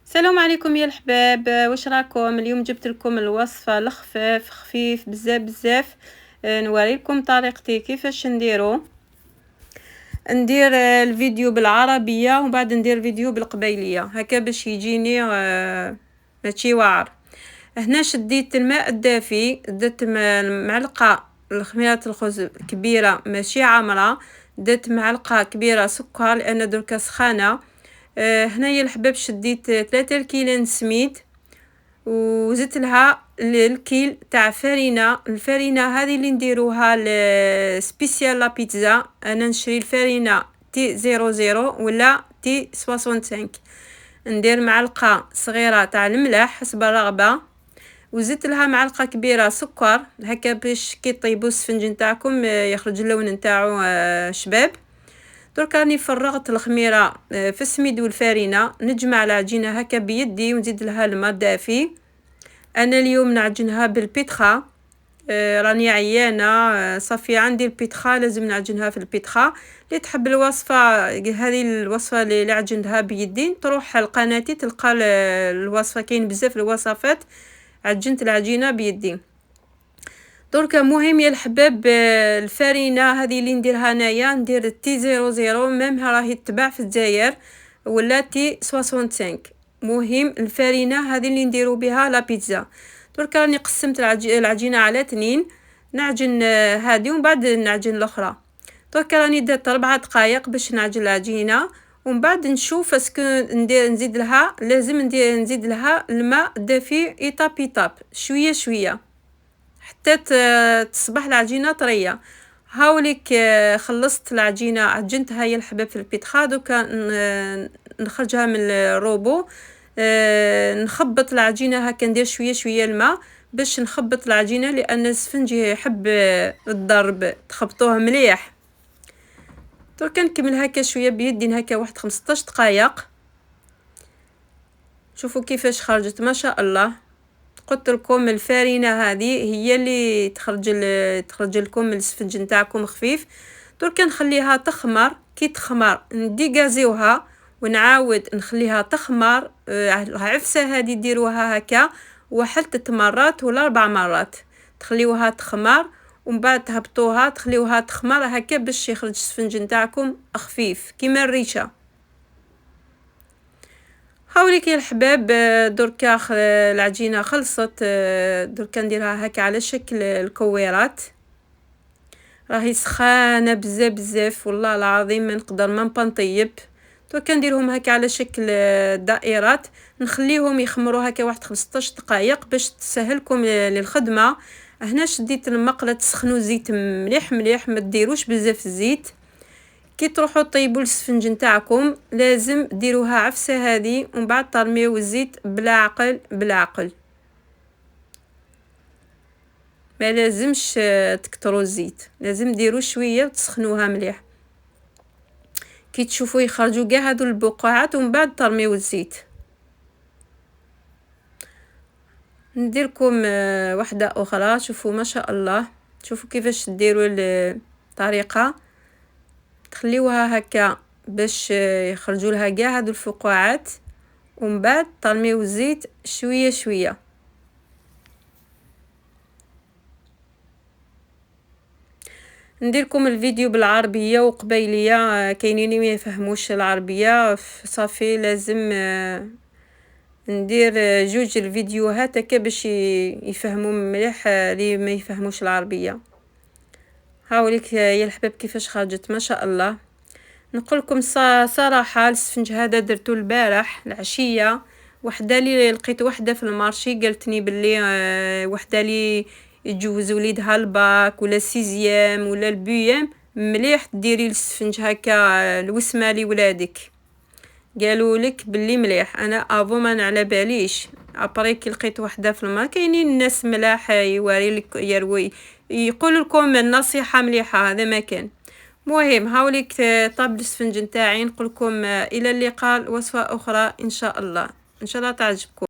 السلام عليكم يا الحباب، واش راكم؟ اليوم جبت لكم الوصفه الخفاف خفيف بزاف بزاف. نوريكم طريقتي كيفاش ندير الفيديو بالعربيه ومن بعد ندير فيديو بالقبيليه هكا باش يجيني ماشي واعر. هنا شديت الماء الدافي، درت معلقه الخميره الخبز كبيره ماشي عامره، درت معلقه كبيره سكر لان دركا سخانه. هنايا الحباب شديت 3 كيلان سميد وزدت لها الكيل تاع فرينه. الفرينه هذه اللي نديروها سبيسيال لا بيتزا، انا نشري الفرينه تي 00 ولا تي 65. ندير معلقه صغيره تاع الملح حسب الرغبه، وزدت لها معلقه كبيره سكر هكا باش كي طيبوا السفنج نتاعكم يخرج اللون نتاعو شباب. درك راني فرغت الخميره في السميد والفرينه، نجمع العجينه هكا بيدي ونزيد لها الماء دافي. انا اليوم نعجنها بالبيتخا، راني عيانه صافي عندي البيتخا لازم نعجنها في البيتخا. اللي تحب الوصفه هذه الوصفه اللي عجنتها بيدي تروح لقناتي تلقى الوصفه، كاين بزاف الوصفات عجنت العجينه بيدي. درك مهم يا الحباب الفرينه هذه اللي نديرها انايا ندير تي 00 ميم راهي تباع في الجزائر ولا تي 65. مهم الفرينه هذه اللي نديرو بها لا بيتزا. درك راني قسمت العجينه على 2، نعجن هذه ومن بعد نعجن الاخرى. درك راني درت 4 دقائق باش نعجن العجينه ومن بعد نشوف اسكو نزيد لها، لازم نزيد لها الماء دافي ايطاب ايطاب شويه شويه حتى تصبح العجينه طريه. هاوليك خلصت العجينه عجنتها يا الحباب في البيتخا. دوكا نخرجها من الروبو، نخبط العجينه هكا ندير شويه شويه الماء باش نخبط العجينه لان السفنج يحب الضرب تخبطوه مليح. درك نكمل هكا شويه بيدي هكا واحد 15 دقائق. شوفوا كيفاش خرجت ما شاء الله. قلت لكم الفرينه هذه هي اللي تخرج لكم السفنج نتاعكم خفيف. درك نخليها تخمر، كي تخمر نديغازيوها ونعاود نخليها تخمر. عفسه هذه ديروها هكا واحد 3 مرات ولا 4 مرات، تخليوها تخمر ومن بعد تهبطوها تخليوها تخمر هكا باش يخرج السفنج نتاعكم خفيف كيما الريشه. هاوليك يا الحباب دركا العجينه خلصت. دركا نديرها هكا على شكل الكويرات، راهي سخانه بزاف بزاف والله العظيم ما نقدر ما نطيب. دركا نديرهم هكا على شكل دائرات، نخليهم يخمروا هكا واحد 15 دقائق باش تسهلكم للخدمه. هنا شديت المقله تسخنوا زيت مليح مليح، ما ديروش بزاف الزيت. كي تروحوا طيبوا السفنج نتاعكم لازم ديروها عفسه هذه ومن بعد ترميو الزيت بالعقل بالعقل، ما لازمش تكتروا الزيت، لازم ديروا شويه وتسخنوها مليح. كي تشوفوا يخرجوا كاع هذو البقعات ومن بعد ترميو الزيت. نديركم واحده اخرى. شوفوا ما شاء الله، شوفوا كيفاش ديروا الطريقه، تخليوها هكا باش يخرجوا لها كاع هذو الفقاعات ومن بعد ترميو الزيت شويه شويه. نديركم الفيديو بالعربيه وقبيليه، كاينين ما يفهموش العربيه صافي لازم ندير جوج الفيديوهات هكا باش يفهموا مليح اللي ما يفهموش العربيه. هاوليك يا الحباب كيفاش خرجت ما شاء الله. نقول لكم صراحه السفنج هذا درتو البارح العشيه، وحده لي لقيت وحده في المارشي قالتني باللي وحده لي يجوز وليدها الباك ولا سيزيام ولا البيام مليح ديري السفنج هكا الوسمه لولادك، قالوا لك باللي مليح. انا افو ما على باليش ابري كي لقيت وحده في الماء. كاينين الناس ملاح يوري لك يروي يقول لكم النصيحه مليحه، هذا ما كان. مهم هاوليك طاب السفنج نتاعي. نقول لكم الى اللقاء وصفه اخرى ان شاء الله، ان شاء الله تعجبكم.